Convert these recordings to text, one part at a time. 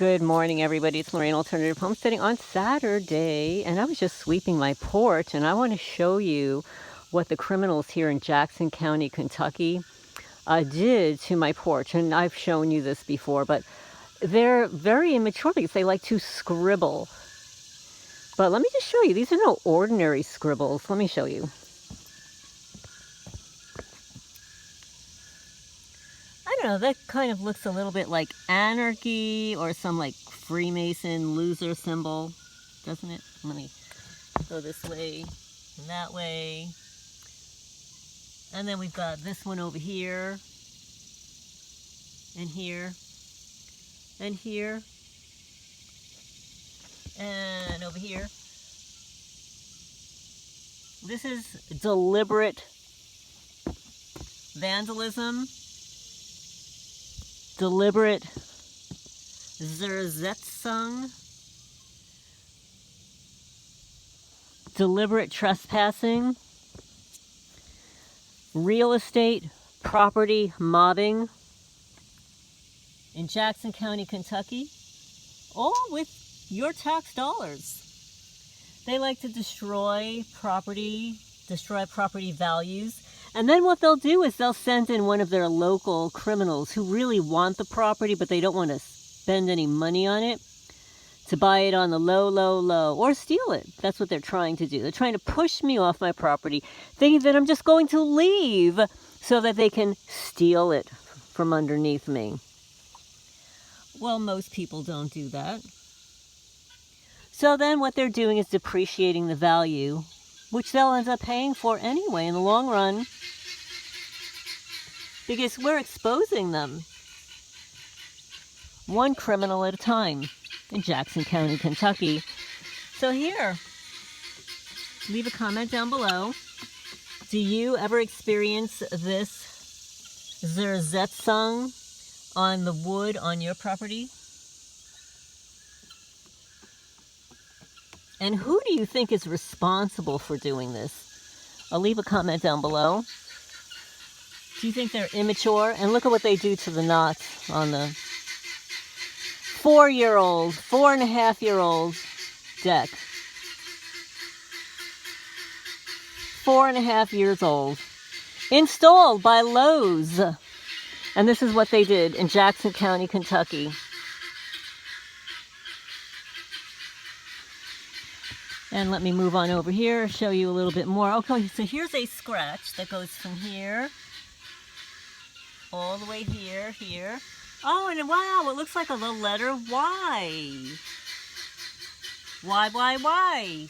Good morning, everybody. It's Lorraine Alternative Homesteading on Saturday, and I was just sweeping my porch, and I want to show you what the criminals here in Jackson County, Kentucky, did to my porch. And I've shown you this before, but they're very immature because they like to scribble. But let me just show you. These are no ordinary scribbles. Let me show you. I don't know, that kind of looks a little bit like anarchy or some like Freemason loser symbol, doesn't it? Let me go this way and that way. And then we've got this one over here, and here, and here, and over here. This is deliberate vandalism. Deliberate Zersetzung, deliberate trespassing, real estate property mobbing in Jackson County, Kentucky, all with your tax dollars. They like to destroy property values. And then what they'll do is they'll send in one of their local criminals who really want the property, but they don't want to spend any money on it, to buy it on the low, or steal it. That's what they're trying to do. They're trying to push me off my property, thinking that I'm just going to leave so that they can steal it from underneath me. Well, most people don't do that. So then what they're doing is depreciating the value, which they'll end up paying for anyway in the long run, because we're exposing them one criminal at a time in Jackson County, Kentucky. So here, leave a comment down below. Do you ever experience this Zersetzung on the wood on your property? And who do you think is responsible for doing this? I'll leave a comment down below. Do you think they're immature? And look at what they do to the knots on the 4-year-old, 4.5-year-old deck. 4.5 years old. Installed by LOWES. And this is what they did in Jackson County, Kentucky. And let me move on over here, show you a little bit more. Okay, so here's a scratch that goes from here all the way here. Oh, and wow, it looks like the letter Y. Y.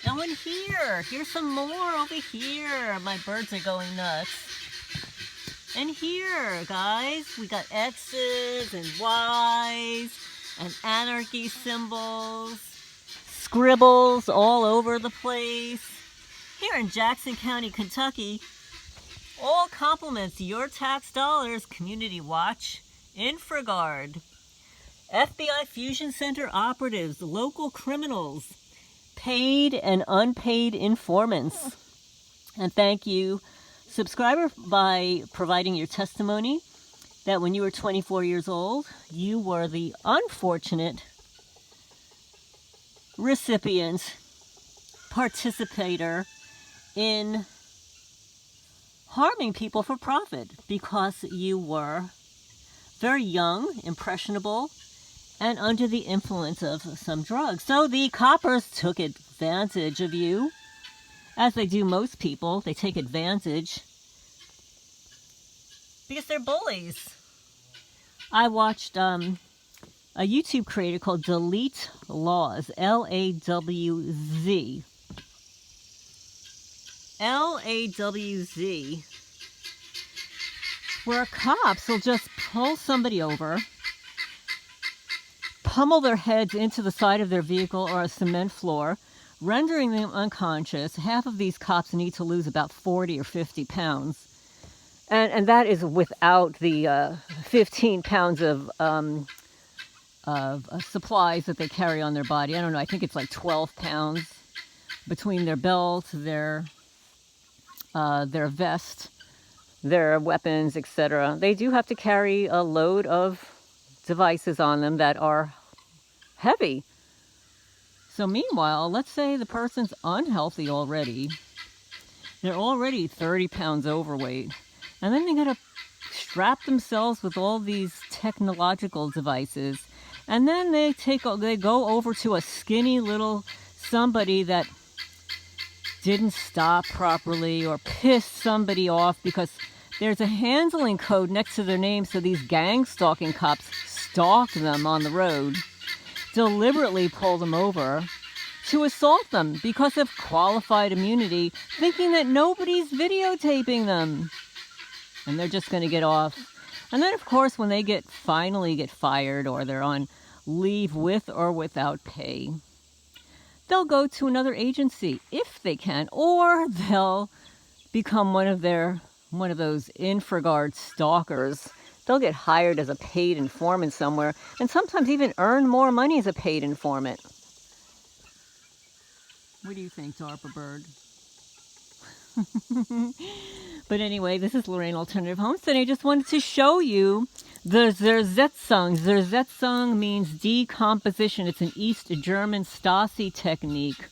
And one here. Here's some more over here. My birds are going nuts. And here, guys, we got X's and Y's and anarchy symbols. Scribbles all over the place. Here in Jackson County, Kentucky, all compliments your tax dollars. Community Watch, Infragard, FBI Fusion Center operatives, local criminals, paid and unpaid informants. And thank you, subscriber, by providing your testimony that when you were 24 years old, you were the unfortunate recipient, participator in harming people for profit because you were very young, impressionable, and under the influence of some drugs. So the coppers took advantage of you, as they do most people. They take advantage because they're bullies. I watched a YouTube creator called LOWES, L-A-W-Z. L-A-W-Z, where cops will just pull somebody over, pummel their heads into the side of their vehicle or a cement floor, rendering them unconscious. Half of these cops need to lose about 40 or 50 pounds. And that is without the 15 pounds of supplies that they carry on their body. I don't know, I think it's like 12 pounds between their belt, their vest, their weapons, etc. They do have to carry a load of devices on them that are heavy. So meanwhile, let's say the person's unhealthy already. They're already 30 pounds overweight. And then they gotta strap themselves with all these technological devices. And then they go over to a skinny little somebody that didn't stop properly or pissed somebody off because there's a handling code next to their name, so these gang stalking cops stalk them on the road, deliberately pull them over to assault them because of qualified immunity, thinking that nobody's videotaping them. And they're just going to get off. And then, of course, when they finally get fired or they're on leave with or without pay, they'll go to another agency if they can, or they'll become one of those infraguard stalkers. They'll get hired as a paid informant somewhere, and sometimes even earn more money as a paid informant. What do you think, Darpa Bird? But anyway, this is Lorraine Alternative Homestead. I just wanted to show you the Zersetzung. Zersetzung means decomposition. It's an East German Stasi technique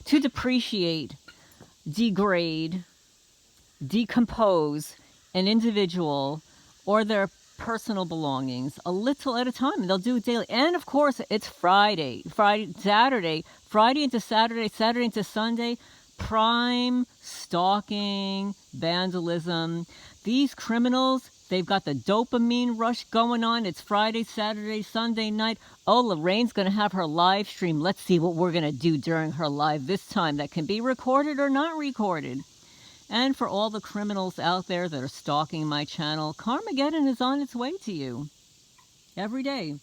to depreciate, degrade, decompose an individual or their personal belongings a little at a time. And they'll do it daily. And of course, it's Friday into Saturday, Saturday into Sunday. Prime stalking, vandalism. These criminals, they've got the dopamine rush going on. It's Friday, Saturday, Sunday night. Oh, Lorraine's going to have her live stream. Let's see what we're going to do during her live this time that can be recorded or not recorded. And for all the criminals out there that are stalking my channel, Carmageddon is on its way to you every day.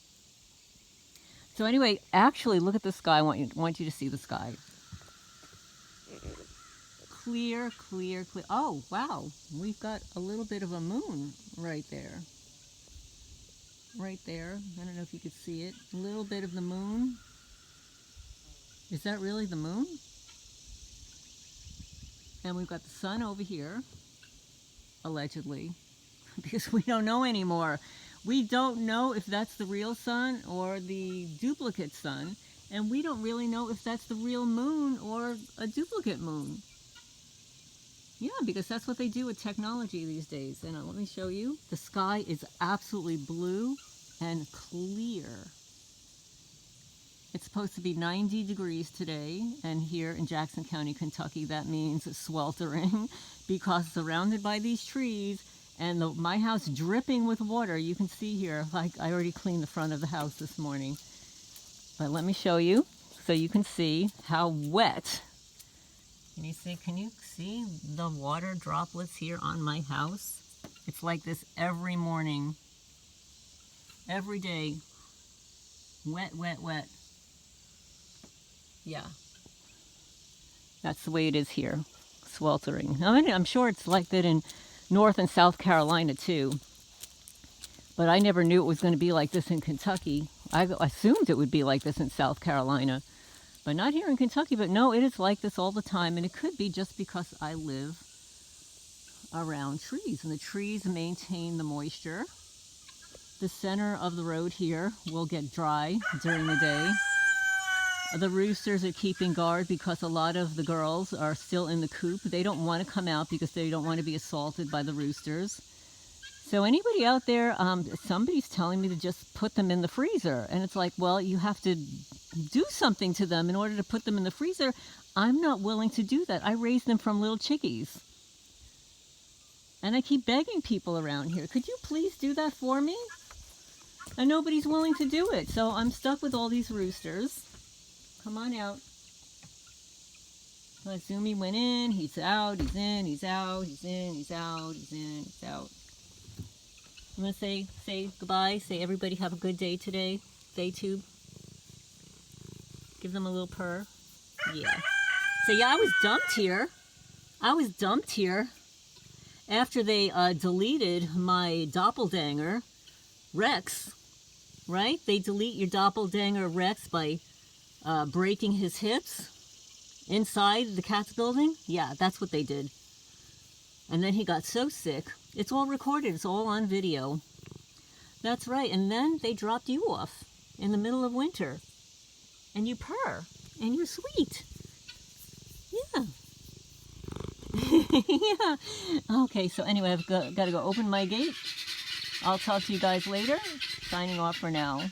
So anyway, actually, look at the sky. I want you to see the sky. Clear, clear, clear. Oh, wow. We've got a little bit of a moon right there. Right there. I don't know if you could see it. A little bit of the moon. Is that really the moon? And we've got the sun over here, allegedly, because we don't know anymore. We don't know if that's the real sun or the duplicate sun. And we don't really know if that's the real moon or a duplicate moon. Yeah, because that's what they do with technology these days. And let me show you. The sky is absolutely blue and clear. It's supposed to be 90 degrees today. And here in Jackson County, Kentucky, that means sweltering because surrounded by these trees and my house dripping with water. You can see here, like I already cleaned the front of the house this morning. But let me show you so you can see how wet. Can you see the water droplets here on my house? It's like this every morning, every day. Wet, wet, wet. Yeah. That's the way it is here, sweltering. I mean, I'm sure it's like that in North and South Carolina too. But I never knew it was going to be like this in Kentucky. I assumed it would be like this in South Carolina. But not here in Kentucky. But no, it is like this all the time. And it could be just because I live around trees. And the trees maintain the moisture. The center of the road here will get dry during the day. The roosters are keeping guard because a lot of the girls are still in the coop. They don't want to come out because they don't want to be assaulted by the roosters. So anybody out there, somebody's telling me to just put them in the freezer. And it's like, well, you have to do something to them in order to put them in the freezer. I'm not willing to do that. I raised them from little chickies. And I keep begging people around here, could you please do that for me? And nobody's willing to do it. So I'm stuck with all these roosters. Come on out. Zumi went in, he's out, he's in, he's out, he's in, he's out, he's in, he's out. I'm going to say goodbye. Say everybody have a good day today. Day two. Give them a little purr. Yeah. So yeah, I was dumped here. I was dumped here after they deleted my doppelganger, Rex. Right? They delete your doppelganger, Rex, by breaking his hips inside the cat's building. Yeah, that's what they did. And then he got so sick. It's all recorded. It's all on video. That's right. And then they dropped you off. in the middle of winter. And you purr. And you're sweet. Yeah. Yeah. Okay, so anyway, I've got to go open my gate. I'll talk to you guys later. Signing off for now.